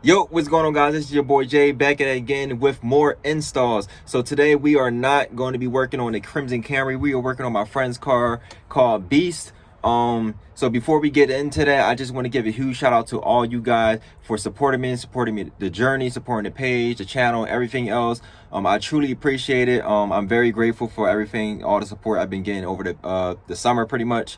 Yo, what's going on, guys? This is your boy Jay back at it again with more installs. So today we are not going to be working on a Crimson Camry. We are working on my friend's car called Beast. So before we get into that, I just want to give a huge shout out to all you guys for supporting me, the journey, supporting the page, the channel, everything else. I truly appreciate it. I'm very grateful for everything, all the support I've been getting over the summer pretty much.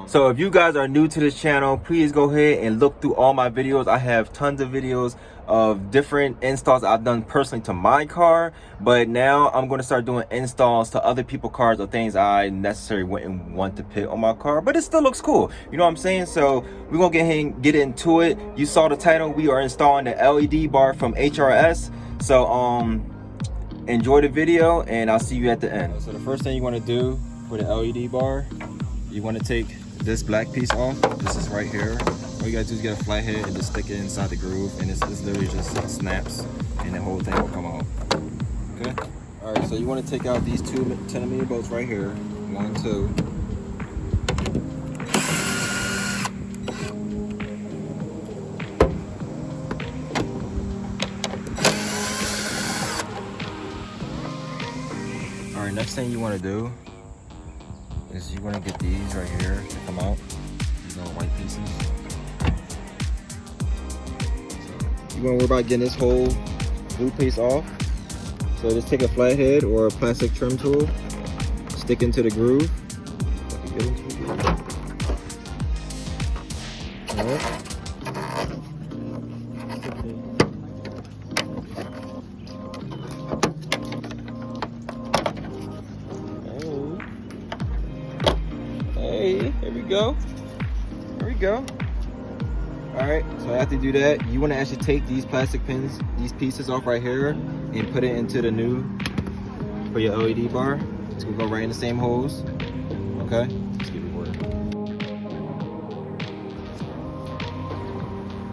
So if you guys are new to this channel, please go ahead and look through all my videos. I have tons of videos of different installs I've done personally to my car, but now I'm going to start doing installs to other people's cars or things I necessarily wouldn't want to put on my car, but it still looks cool, you know what I'm saying? So we're gonna get ahead and get into it. You saw the title, we are installing the LED bar from HRS. So enjoy the video and I'll see you at the end. So the first thing you want to do for the LED bar, you want to take this black piece off. This is right here. All you gotta do is get a flat head and just stick it inside the groove, and it's literally just snaps and the whole thing will come out. Okay? Alright, so you want to take out these two 10mm bolts right here. 1, 2. Alright, next thing you want to do is you want to get these right here to come out. These little white pieces. You want to worry about getting this whole glue piece off. So just take a flathead or a plastic trim tool, stick into the groove. Alright. Hey, here we go. Here we go. Alright, so after you do that, you want to actually take these plastic pins, these pieces off right here, and put it into the new for your LED bar. It's gonna go right in the same holes. Okay? Let's give it water.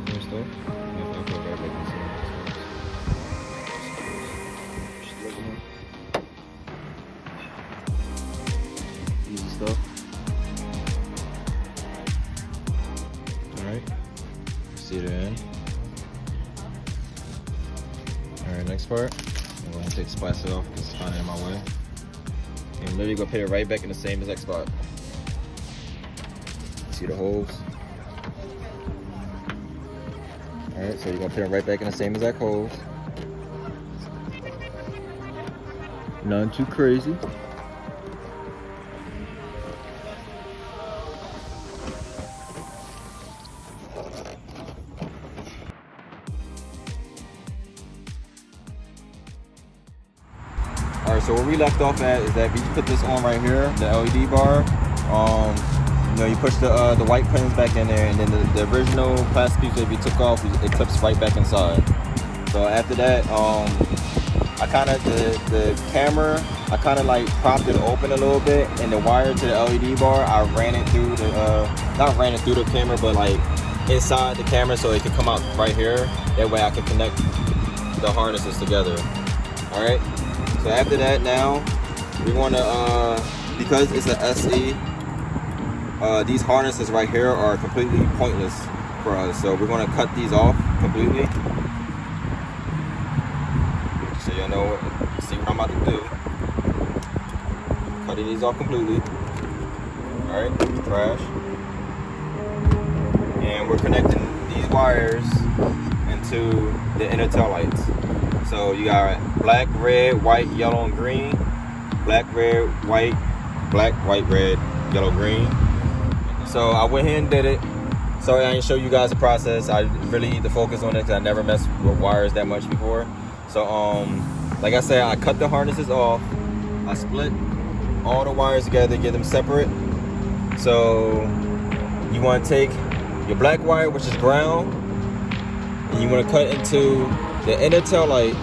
Same stuff. Easy stuff. Alright. See it in. Alright, next part. I'm going to take the plastic off because it's kind of in my way. And literally going to put it right back in the same exact spot. See the holes? Alright, so you're going to put it right back in the same exact holes. None too crazy. Alright, so where we left off at is that we put this on right here, the LED bar. You know, you push the white pins back in there, and then the original plastic piece that we took off, it clips right back inside. So after that, I kind of the camera, I kind of like propped it open a little bit, and the wire to the LED bar, I ran it through the not ran it through the camera, but like inside the camera, so it could come out right here. That way I can connect the harnesses together. All right. So after that, now we want to, because it's an SE, these harnesses right here are completely pointless for us. So we're going to cut these off completely. So you know, see what I'm about to do. Cutting these off completely. All right, trash. And we're connecting these wires into the inner tail lights. So you got black, red, white, yellow, and green. Black, red, white, black, white, red, yellow, green. So I went ahead and did it. Sorry I didn't show you guys the process. I really need to focus on it because I never messed with wires that much before. So like I said, I cut the harnesses off. I split all the wires together, get them separate. So you want to take your black wire, which is ground, and you want to cut into the inner tail light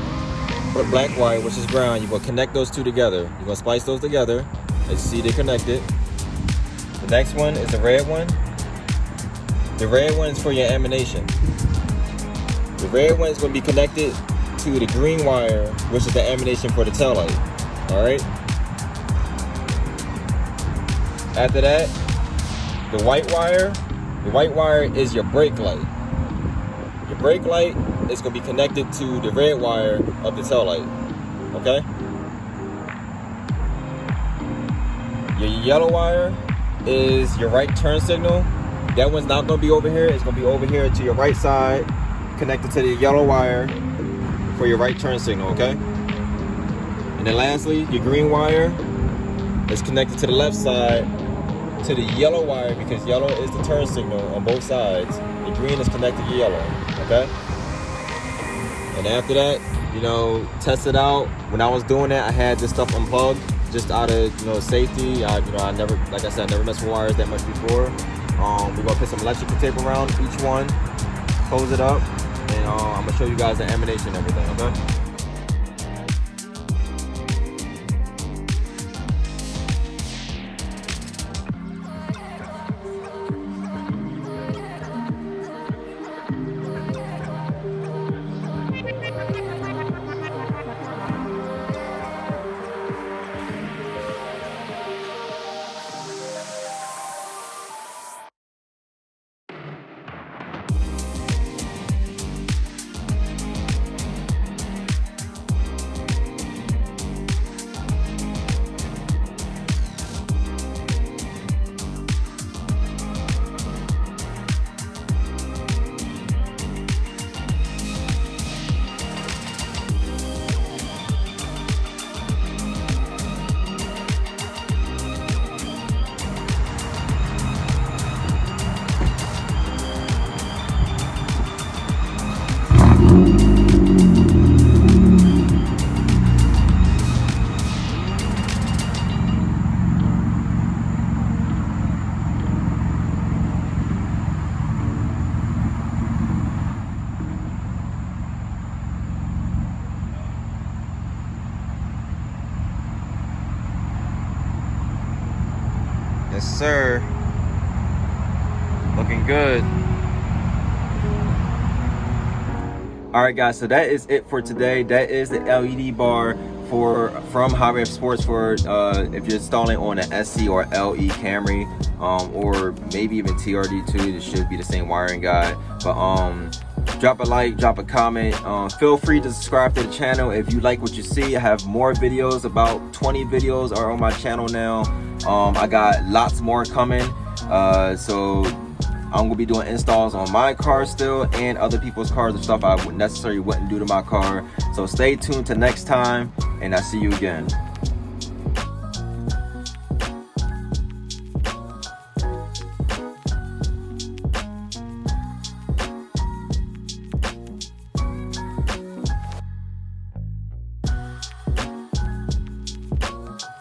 with black wire, which is ground. You're going to connect those two together. You're going to splice those together. As you see, they're connected. The next one is the red one. The red one is for your emanation. The red one is going to be connected to the green wire, which is the emanation for the tail light. Alright? After that, the white wire is your brake light. Your brake light is going to be connected to the red wire of the tail light. Okay? Your yellow wire is your right turn signal. That one's not going to be over here. It's going to be over here to your right side, connected to the yellow wire for your right turn signal, okay? And then lastly, your green wire is connected to the left side to the yellow wire, because yellow is the turn signal on both sides. The green is connected to yellow, okay? And after that, you know, test it out. When I was doing that, I had this stuff unplugged just out of, you know, safety. I never, like I said, I never messed with wires that much before. We're gonna put some electrical tape around each one, close it up, and I'm gonna show you guys the emanation and everything, okay? Yes, sir. Looking good. All right, guys, so that is it for today. That is the LED bar from High Rev Sports for if you're installing on an SC or LE Camry, or maybe even TRD too. It should be the same wiring guide. But drop a like, drop a comment. Feel free to subscribe to the channel if you like what you see. I have more videos. About 20 videos are on my channel now. I got lots more coming. So I'm gonna be doing installs on my car still, and other people's cars and stuff I necessarily wouldn't do to my car. So stay tuned to next time, and I'll see you again.